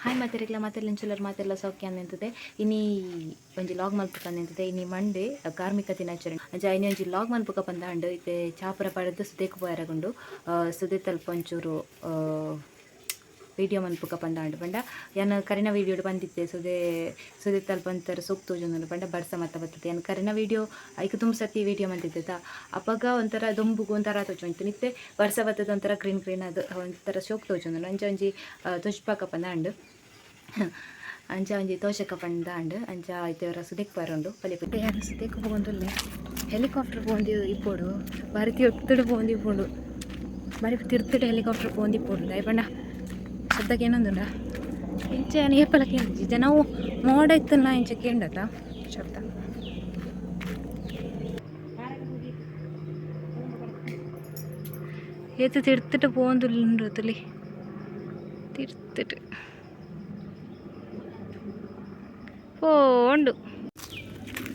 Hi ಮಾತೆರೆಗ್ಲ ಮಾತೆರ್ಲಿಂಚುಲರ್ ಮಾತೆಲ್ಲ ಸೌಖ್ಯ ಅಂದಿರ್ತದೆ ಇನ್ನಿ ಒಂಜಿ ಲಾಗ್ ಮಲ್ಪುಕ ಅಂದಿರ್ತದೆ ಇನ್ನಿ ಮಂಡೇ ಕಾರ್ಮಿಕ ದಿನಾಚರಣೆ ಅಂಚ ಐನಿ ಒಂಜಿ ಲಾಗ್ ಮಲ್ಪುಕ ಪಂದಾಂಡ್ ಇತ್ತೆ ಚಾಪುರ ಪಡೆದು ಸುದೇಕು ಪೋಯರಗುಂಡು ಸುದೆ ತಲ್ಪ ಒಂಚೂರು ವಿಡಿಯೋ ಮಲ್ಪುಕ ಪಂದಾಂಡ್ ಪಂಡ ಯಾನು ಕರಿನ ವೀಡಿಯೋಡು ಬಂದಿತ್ತೆ ಸುದೆ ತಲ್ಪ ಒಂಥರ ಸೊಪ್ಪು ತೋಜೊಂದು ಪಂಡ ಬರ್ಸ ಮತ್ತ ಬರ್ತದೆ ಯಾನು ಕರಿನ ವೀಡಿಯೋ ಐಕ್ ತುಂಬ ಸತಿ ವೀಡಿಯೋ ಮಂತಿದ್ದ ಅಪ್ಪಾಗ ಒಂಥರ ದೊಂಬುಗು ಒಂಥರ ತೋಜೊಂತು ನಿತ್ತೆ ಬರ್ಸ ಬರ್ತದ ಒಂಥರ ಗ್ರೀನ್ ಅದು ಒಂಥರ ಸೋಕ್ ತೋಜೊಂದು ಅಂಚ ಒಂಜಿ ತುಜ್ಪಾಕ ಪಂದಾಂಡ್ ಅಂಚ ಒಂಜಿ ತೋಷಕ ಪಂದಾಂಡ್ ಅಂಚ ಐತೆವರ ಸುದೆಕ್ ಬರೋಂಡು ಪಲಿಪುಟ್ಟು ಯಾರು ಸುದೆಕ್ ಹೋಗೊಂದುಲ್ಲೆ ಹೆಲಿಕಾಪ್ಟರ್ ಪೋಂದಿ ಇಪ್ಪೋಡು ಬಾರಿ ತಿರ್ತುಡು ಪೋಂದಿ ಇಪ್ಪೋಡು ಬಾರಿ ತಿರ್ತುಡು ಹೆಲಿಕಾಪ್ಟರ್ ಪೋಂದಿ ಇಪ್ಪೋಡು ದಯಪಂಡ ಶಬ್ದಕ್ಕೆ ಏನೊಂದುಂಡ ಇಂಚೆ ಏಪಲ ಕೇಂದ್ರ ನಾವು ಮೋಡ ಇತ್ತಲ್ಲ ಇಂಚೆ ಕೇಂಡತ್ತ ಶಬ್ದ ಏತು ತಿರ್ತಿಟ್ಟು ಪೋಂದುಲ್ಲು ತುಲಿ ತಿರ್ತಿಟ್ಟು ಪೋಂಡು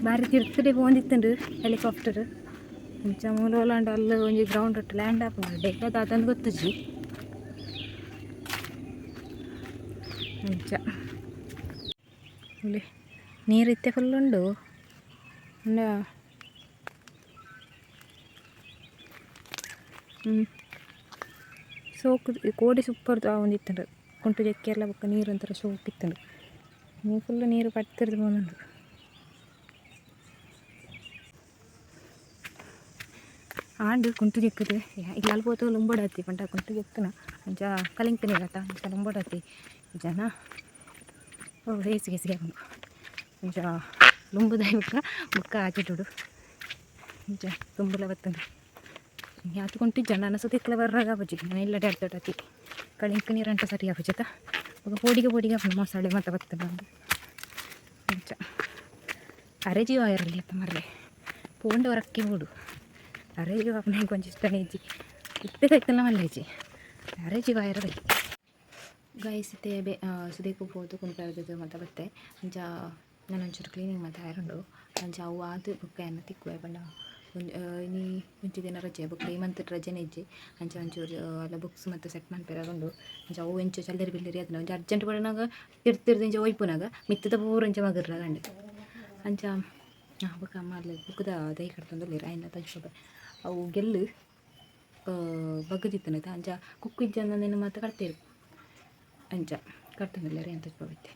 ಬಾರಿ ತಿರ್ತಿಡೆ ಪೋಂದಿತ್ತುಂಡು ಹೆಲಿಕಾಪ್ಟರ್ ಇಂಚ ಮೂಲೋಲಾಂಡ ಅಲ್ಲ ಒಂಜಿ ಗ್ರೌಂಡ್ ಒಟ್ಟು ಲ್ಯಾಂಡ್ ಆಪುಂಡು ಡೆಕ್ಕ ದಾತಂದು ಗೊತ್ತುಜಿ ಅಂಚ ಇಲ್ಲಿ ನೀರಿತ್ತೆ ಫುಲ್ ಉಂಡು ಸೋಕು ಕೋಡಿ ಸೂಪರ್ ಒಂದಿತ್ತುಂಡು ಕುಂಟು ಜೆಕ್ಕೆ ಎಲ್ಲ ಬೊಕ್ಕ ನೀರು ಒಂಥರ ಸೋಕಿತ್ತುಂಡು ನೀರು ಫುಲ್ ನೀರು ಪಟ್ಟಿರ್ದು ಬಂದುಂಡು ಆಂಡು ಕುಂಟು ಜೆಕ್ಕದು ಇಲ್ಲಿ ಅಲ್ಲಿ ಪೋತು ಲುಂಬೋಡತ್ತಿ ಪಂಟ ಕುಂಟು ಜೆಕ್ಕನ ಅಂಚ ಕಲಿಂಕ ನೀರತ್ತ ಅಂಚ ಲುಂಬೋಡತ್ತಿ ಜನ ಹೇಸಿಗೆ ಬಂದು ಅಂಚ ಲುಂಬುದಾಯಿ ಬುಕ್ಕ ಆಚಿಟ್ಟುಡು ಅಂಚ ತುಂಬುಲ ಬತ್ತಂಡು ಯಾತು ಕುಂಟು ಜನ ಸುತ್ತಿಕ್ಲ ಬರ್ರಾಗ ಬಜ್ಜಿ ನಾನು ಇಲ್ಲಡೆ ಅಡ್ತೊಡತಿ ಕಳಿಂಕ ನೀರಂಟ ಸರಿ ಆಪುಜತ ಪೋಡಿಗೆ ಅಪ್ಪ ಮೊಸಳೆ ಮತ್ತೆ ಬತ್ತಂಡು ಅಂಚ ಅರೆ ಜೀವ ಇರಲಿ ಅತ್ತ ಮರಲೆ ಪೋಂಡವರಕ್ಕೆ ಓಡು ಅರೆ ಜೀವ ಅಪ್ಪನ ಕೊಂಚ ಇಷ್ಟನೇ ಇಜ್ಜಿ ಇತ್ತೆ ಕೈತಲ್ಲ ಮಲ್ಲೇಜಿ ಅರೆ ಜೀವ ಇರಲಿ ಗಾಯಿಸಿತೆ ಸುದೇಕು ಹೋದು ಕುಂತಾಡ್ದು ಮತ್ತು ಬತ್ತೆ ಅಂಚ ನಾನು ಒಂಚೂರು ಕ್ಲೀನಿಂಗ್ ಮತ್ತು ಆಯರುಂಡು ಅಂಚ ಅವು ಆದು ಬುಕ್ಕ ಎನ್ನ ತಿಕ್ಕುವೆ ಬಣ್ಣ ಇನಿ ಮುಂಚೆ ದಿನ ರಜೆ ಬುಕ್ಕ ಈ ಮಂತ್ ರಜೆನೇ ಇಜ್ಜಿ ಅಂಚ ಒಂಚೂರು ಎಲ್ಲ ಬುಕ್ಸ್ ಮತ್ತು ಸೆಟ್ ಮಾಡ್ಪೇರಾಗೊಂಡು ಅಂಚ ಅವು ಎಂಚು ಚಲ್ಲರಿ ಬಿಲ್ಲರಿ ಅದನ್ನ ಒಂಚು ಅರ್ಜೆಂಟ್ ಬರೋನಾಗ ತಿರ್ತಿರ್ದು ಇಂಚ ಒಯ್ಪುನಾಗ ಮಿತ್ತದ ಪೂರ ಇಂಚ ಮಗರ್ರ ಗಂಡು ಅಂಚ ಬುಕ್ಕ ಅಮ್ಮ ಅಲ್ಲಿ ಬುಕ್ಕದ ದೈ ಕಟ್ತಂದು ಆಯ್ನ ತಂಚು ಅವು ಗೆಲ್ಲು ಬಗ್ಗದಿತ್ತನೈತ ಅಂಚ ಕುಕ್ಕು ಇಜ್ಜಂದೇನು ಮತ್ತು ಕಟ್ತೇರು ಅಂಚ ಕರ್ತಂದಿಲ್ಲ ರೀ ಅಂತ ಪವಿತ್ತೆ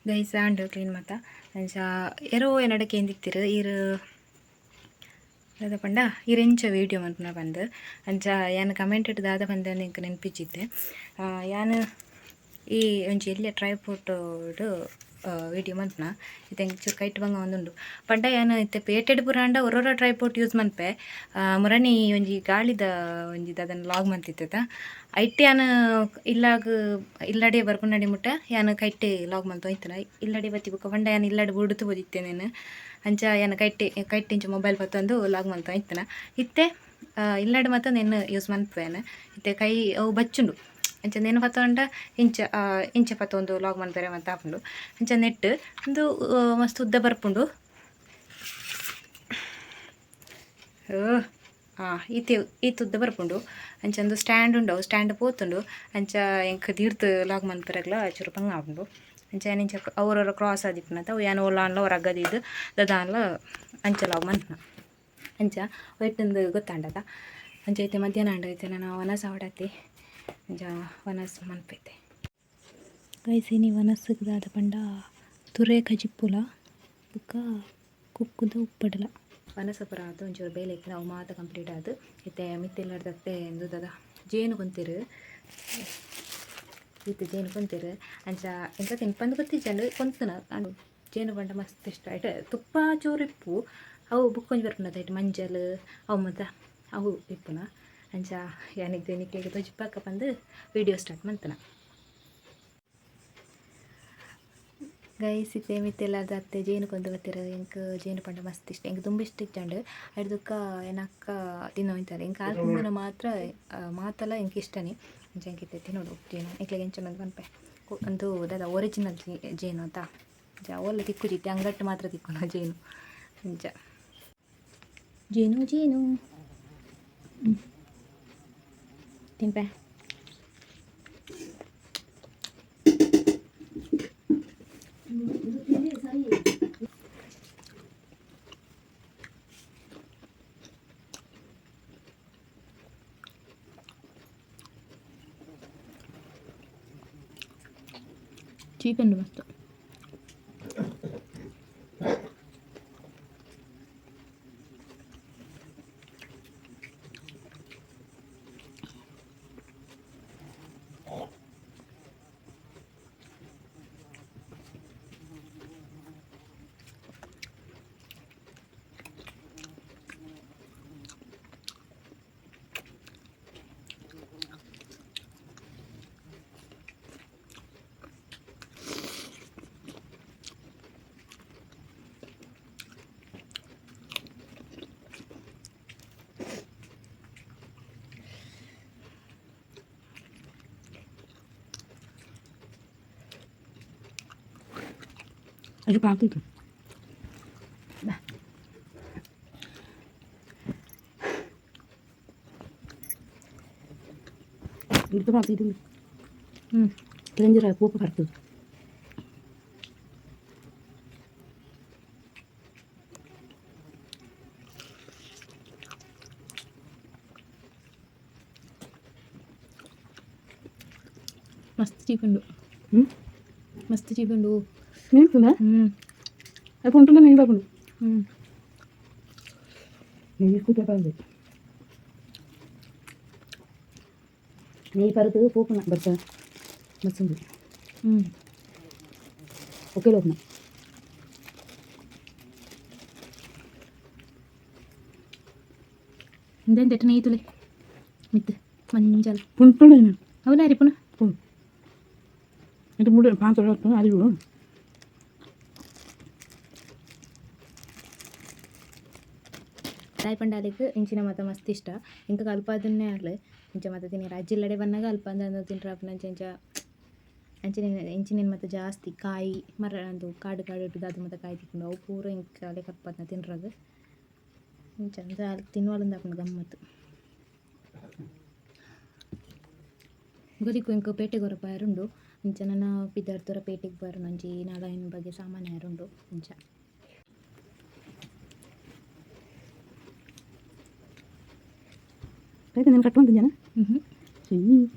ಗೈಸ್ ಆಂಡ್ ಕ್ಲೀನ್ ಮಾತ ಅಂಚ ಎರೋ ಏನಡಕ್ಕೆ ಎಂದಿತ್ತಿರು ಇರು ಪಂಡ ಇರೆಂಚ ವೀಡಿಯೋ ಮನ್ಪುನ ಬಂದು ಅಂಚ ಯಾನು ಕಮೆಂಟ್ ಇಟ್ಟು ದಾದ ಬಂದ ನಿಂಗೆ ನೆನಪಿಚ್ಚಿದ್ದೆ ಯಾನು ಈ ಒಂಚಿ ಎಲ್ಲಿಯ ಟ್ರೈಪೋರ್ಟ್ ವೀಡಿಯೋ ಮನ್ಪುನ ಇತ್ತೆ ಕೈಟ್ ಬಂಗ ಒಂದುಂಡು ಪಂಡ ಯಾನು ಇತ್ತೆ ಪೇಟೆಡ್ ಪುರಾಂಡ ಒರೊರ ಟ್ರೈಪೋರ್ಟ್ ಯೂಸ್ ಮನ್ಪೆ ಮುರಣಿ ಒಂಜಿ ಗಾಳಿದ ಒಂಜಿ ಅದನ್ನು ಲಾಗ್ ಮಂತಿತ್ತ ಐಟೆ ಯಾನು ಇಲ್ಲಡೆ ಬರ್ಪುನಡಿ ಮುಟ್ಟ ಯಾನು ಕೈಟೆ ಲಾಗ್ ಮಲ್ತು ಹೋಯ್ತನ ಇಲ್ಲಡೆ ಬತ್ತಿ ಬುಕ್ಕ ಪಂಡ ಯಾನು ಇಲ್ಲಡೆ ಬುಡುತು ಬೋದಿತ್ತೆ ನೀನು ಅಂಚ ಯಾನು ಕೈಟೆ ಇಂಚ ಮೊಬೈಲ್ ಬತ್ತೊಂದು ಲಾಗ್ ಮಲ್ತು ಹೋಯ್ತನ ಇತ್ತೆ ಇಲ್ಲಡೆ ಮತ್ತು ನೆನ್ನು ಯೂಸ್ ಮನ್ಪೇನು ಇತ್ತೆ ಕೈ ಅವು ಬಚ್ಚುಂಡು ಅಂಚ ನೆನು ಪತ್ತೊಂಡ ಇಂಚ ಪತ್ತೊಂದು ಲಾಗ್ ಮನ್ಪೇರೆ ಮತ್ತು ಹಾಪುಂಡು ಅಂಚ ನೆಟ್ ಒಂದು ಮಸ್ತ್ ಉದ್ದ ಬರ್ಪುಂಡು ಈತ ಉದ್ದ ಬರ್ಪುಂಡು ಅಂಚ ಒಂದು ಸ್ಟ್ಯಾಂಡ್ ಉಂಡು ಸ್ಟ್ಯಾಂಡ್ ಪೋತುಂಡು ಅಂಚ ಎಂಕ್ ದೀರ್ತು ಲಾಗ್ ಮನ್ಪೆರೆಗ್ಲ ಚೂರು ಪಂಗ ಆಪುಂಡು ಅಂಚ ಇಂಚ ಅವರವರ ಕ್ರಾಸ್ ಆದಿಪ್ಪುನಂತ ಅವು ಯಾನು ಓಲಾನ್ಲ ಅವ್ರ ಅಗ್ಗದಿದ್ದು ದದಾನ್ಲ ಅಂಚ ಲಾಗ್ ಮನ್ಪುನ ಅಂಚ ಒಯ್ತಂದು ಗೊತ್ತಾಂಡದ ಅಂಚ ಐತೆ ಮಧ್ಯಾಹ್ನ ಅಂಡ ಐತೆ ನಾನು ವನಸ ಹೊಡತಿ ಅಂಚ ವನಸ್ ಮನ್ಪೈತೆ ಕೈಸಿನಿ ವನಸ್ಸದಾದ ಪಂಡ ತುರೆ ಕಜಿಪ್ಪುಲ ಬುಕ್ಕ ಕುಕ್ಕುದ ಉಪ್ಪಡಲ ವನಸಪುರ ಆತು ಒಂಚೂರು ಬೇಲೆ ಇತ್ತು ನಾವು ಮಾತ ಕಂಪ್ಲೀಟ್ ಆದು ಇತ್ತೆ ಮಿತ್ತಿಲ್ಲಡ್ದತ್ತೆ ಎಂದುದದ ಜೇನು ಕುಂತಿರು ಇತ್ತು ಜೇನು ಕುಂತಿರು ಅಂಚ ಎಂತ ತಿನ್ಪಂದು ಗೊತ್ತಿಜ್ಜಂಡು ಕೊಂತನ ಜೇನು ಬಂಡ ಮಸ್ತ್ ಇಷ್ಟ ಆಯ್ತು ತುಪ್ಪ ಚೂರಿಪ್ಪು ಅವು ಬುಕ್ಕೊಂಜಿ ಬರ್ಪುಂಡದಾಯ್ತು ಮಂಜಲ್ ಅವು ಮತ್ತು ಅವು ಇಪ್ಪುನ ಅಂಚ ಯಾನಿಗೆ ನಿಕ್ಲಿಗೆ ತೊಜಿಪ್ಪಕ್ಕ ಬಂದು ವೀಡಿಯೋ ಸ್ಟಾರ್ಟ್ ಮಾಡ್ತಾನೆ. ಗೈಸ್ ಇತ್ತೆ ಮಿತ್ತೆಲ್ಲಾರ್ದು ಅತ್ತೆ ಜೇನು ಕೊಂದು ಬರ್ತಿರ ಎಂಕ್ ಜೇನು ಪಂಡ ಮಸ್ತ್ ಇಷ್ಟ, ಎಂಕ್ ತುಂಬ ಇಷ್ಟ ಇತ್ತಂಡು ಹಿಡ್ದಕ್ಕ ಏನಕ್ಕ ತಿನ್ನೋಯ್ತಾರೆ ಎಂಕ್ ಆರು ಕುಂದಿನ ಮಾತ್ರ ಮಾತಲ್ಲ ಎಂಕ್ ಇಷ್ಟನೇ ಜಂಕಿತ್ತೆ ತಿನ್ನೋಡು ಜೇನು ಎಂಕ್ಲಿಗೆ ಎಂಚ ಪನ್ಪೆ ಒಂದು ದಾದ ಒರಿಜಿನಲ್ ಜೇನು ಅಂತ ಅವೆಲ್ಲ ತಿಕ್ಕುಜಿತ್ತೆ ಅಂಗಟ್ಟು ಮಾತ್ರ ತಿಕ್ಕೋಣ ಜೇನು ಅಂಚ ಜೇನು ಜೇನು ತಿನ್ಪೆ. ಚೀಪಂಡು ಮಸ್ತ್ ಅದು ಕಾಕಿತ್ತು itu mati dulu. Kelenjar aku apa kartu? Mesti cipan dulu. Mesti cipan dulu. Ini tuh na? Aku untuk nanya apa dulu? Ini aku apa dulu? Ini baru tuh pupuk nak bersa, macam tu. Oke loh nak. Dan detonate itu leh, mit, manjal. Pun pun ni. Apa lari pun? Pun. Itu muda pantai orang tu ada juga. Saya pandai ಇಂಚಿನ ಮತ ಮಸ್ತ್ ಇಷ್ಟ ಇಂಕ ಕಲ್ಪಾದನ್ನೇ ಆಗಲಿ ಇಂಚ ಮತ ತಿನ್ನಿ ರಾಜ್ಯಲ್ಲಡೆ ಬಂದಾಗ ಅಲ್ಪಂದ ತಿನ್ರಪ್ಪ ನಂಚ ಇಂಚಿನ ಮತ ಜಾಸ್ತಿ ಕಾಯಿ ಮರ ಅದು ಕಾಡು ಇಟ್ಟು ಅದು ಮತ್ತು ಕಾಯಿ ತಿಕ್ಕೊಂಡು ಅವು ಪೂರ ಇಂಕ ಅಲೆ ಕಲ್ಪಾದನ್ನ ತಿನ್ರದು ಇಂಚ ತಿನ್ನುವಲ್ಲಿಂದ ಹಾಕೊಂಡು ಗಮ್ಮತ್ತು ಗೊದಿಕ್ಕು ಇಂಕ ಪೇಟೆಗೆ ಹೊರ ಪಾರುಂಡು ಇಂಚ ನನ್ನ ಪಿದ್ದಾಡ್ತೋರ ಪೇಟೆಗೆ ಬಾರು ನಂಜಿ ನಾಳೆನ ಬಗ್ಗೆ ಸಾಮಾನು ಯಾರುಂಡು ಇಂಚ Kaya kan karton tu jana? Sini.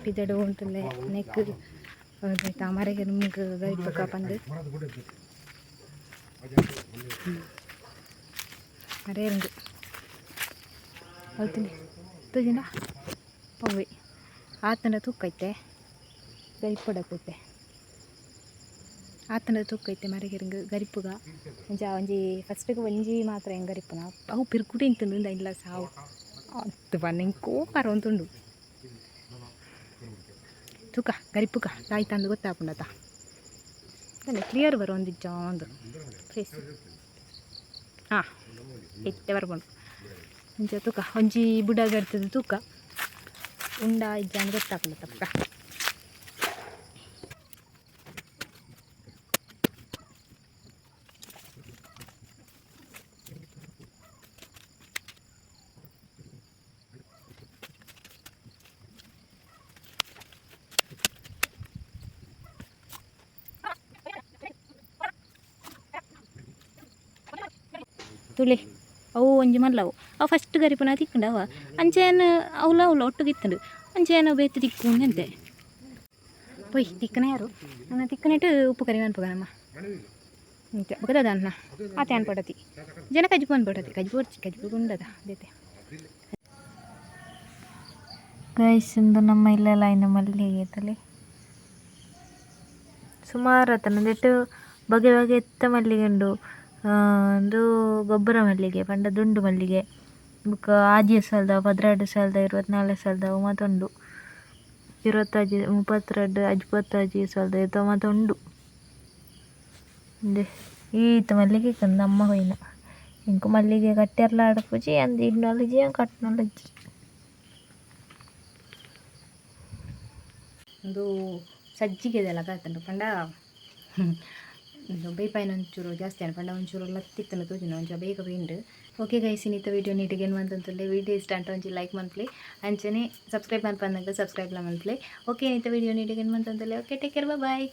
Pidadu untulle neck ada tamare gerung gait buka pandu. Ada yang tu. Altune. Tu jana. Pawe. Atanda tu kaite. ಗರಿಪ್ಪಡಕೈತೆ ಆತನ ತೂಕೈತೆ ಮರಗಿರಂಗ ಗರಿಪ್ಪುಗ ಒಂಜ ಒಂಜಿ ಫಸ್ಟಿಗೆ ಒಂಜಿ ಮಾತ್ರ ಹೆಂಗೆ ಗರಿಪ್ಪನ ಅವು ಪಿರ್ಕುಟಿ ಇಂತುಂಡು ಇಲ್ಲ ಸಾವು ಅದು ಬನ್ನಿಂಗೆ ಕೋಪಾರ ಅಂತುಂಡು ತೂಕ ಗರಿಪ್ಪುಗ ತಾಯಿ ತಂದು ಗೊತ್ತಾಪುಂಡತ ಅದೇ ಕ್ಲಿಯರ್ ಬರೋ ಒಂದಿಜ್ಜ ಒಂದು ಫೇಸ್ ಹಾಂ ಎತ್ತೆ ಬರ್ಬೋದು ಒಂಚ ತೂಕ ಒಂಜಿ ಬುಡಾಗಡ್ತದ ತೂಕ ಉಂಡ ಇಜ್ಜ ಅಂದ್ರೆ ಗೊತ್ತಾಪುಂಡತ ಪಕ್ಕ ತುಳಿ ಅವು ಒಂಜಿ ಮಲ್ಲವು ಅವು ಫಸ್ಟ್ ಗರಿಪುನ ತಿಕ್ಕಂಡವ ಅಂಚೇನು ಅವಲ ಒಟ್ಟುಗಿತ್ತಂಡು ಅಂಚೇನು ಬೇತು ತಿಕ್ಕಂತೆ ಪೊಯ್ ತಿಕ್ಕನ ಯಾರು ನನ್ನ ತಿಕ್ಕನಿಟ್ಟು ಉಪ್ಪು ಕರಿ ಅನ್ಪೋಗನಮ್ಮ ಅಂತೆ ಬಗದ ಅನ್ನ ಆತೆ ಅನ್ಪಡತಿ ಜನ ಕಜ್ಜು ಅನ್ಪಡತಿ ಕಜ್ಜು ಕಜ್ಜು ಉಂಡದ ಅದೇ ಗೈಸ್ ಇಂದು ನಮ್ಮ ಇಲ್ಲೆಲ್ಲ ಇನ್ನು ಮಲ್ಲಿಗೆ ಐತಲ್ಲಿ ಸುಮಾರು ಆತನ ನೆಟ್ಟು ಬಗೆ ಬಗೆ ಎತ್ತ ಮಲ್ಲಿಗೆ ಉಂಡು. ಒಂದು ಗೊಬ್ಬರ ಮಲ್ಲಿಗೆ ಪಂಡ ದುಂಡು ಮಲ್ಲಿಗೆ ಬುಕ್ಕ ಆಜಿಯ ಸಾಲದ 12 ಸಾಲದ 24 ಸಾಲದ ಮತ್ತೊಂದು 25 32 25 ಸಾಲದ ಇತ್ತ ಮತ್ತೊಂದು ಈತ ಮಲ್ಲಿಗೆ ಕಂದು ಅಮ್ಮ ಹೋಯ್ನ ಇಂಕು ಮಲ್ಲಿಗೆ ಕಟ್ಟೆರ್ಲ ಆಡಪುಜಿ ಅಂದು ಇನ್ನೊಲಜಿ ಕಟ್ನೊಲಜಿ ಒಂದು ಸಜ್ಜಿಗೆದೆಲ್ಲ ಕಾಯ್ತಂಡು ಪಂಡ ಬೈಪಾಯಿನ ಒಂಚೂರು ಜಾಸ್ತಿ ಅನ್ನ ಪಂಡ ಒಂಚೂರು ಲತ್ತಿತ್ತನ ತೋಜಿನ ಒಂಚೂರು ಬೇಗ ಬೇಂಡು. ಓಕೆ ಗೈಸ್ ಇನ್ನಿತ ವೀಡಿಯೋ ನೀಟಿಗೆ ಏನು ಮಂತಂತಲೇ ವೀಡಿಯೋ ಇಷ್ಟ ಅಂತ ಒಂಚೂರು ಲೈಕ್ ಮಂತ್ಲಿ ಅಂಚನೆ ಸಬ್ಸ್ಕ್ರೈಬ್ ಮನ್ಪಂದಂಗೆ ಸಬ್ಸ್ಕ್ರೈಬ್ ಮಂತ್ಲಿ. ಓಕೆ ಇನ್ನಿತ ವೀಡಿಯೋ ನೀಟಿಗೆ ಏನು ಮಂತಂತಲೇ. ಓಕೆ ಟೇಕ್ ಕೇರ್ ಬಾಯ್.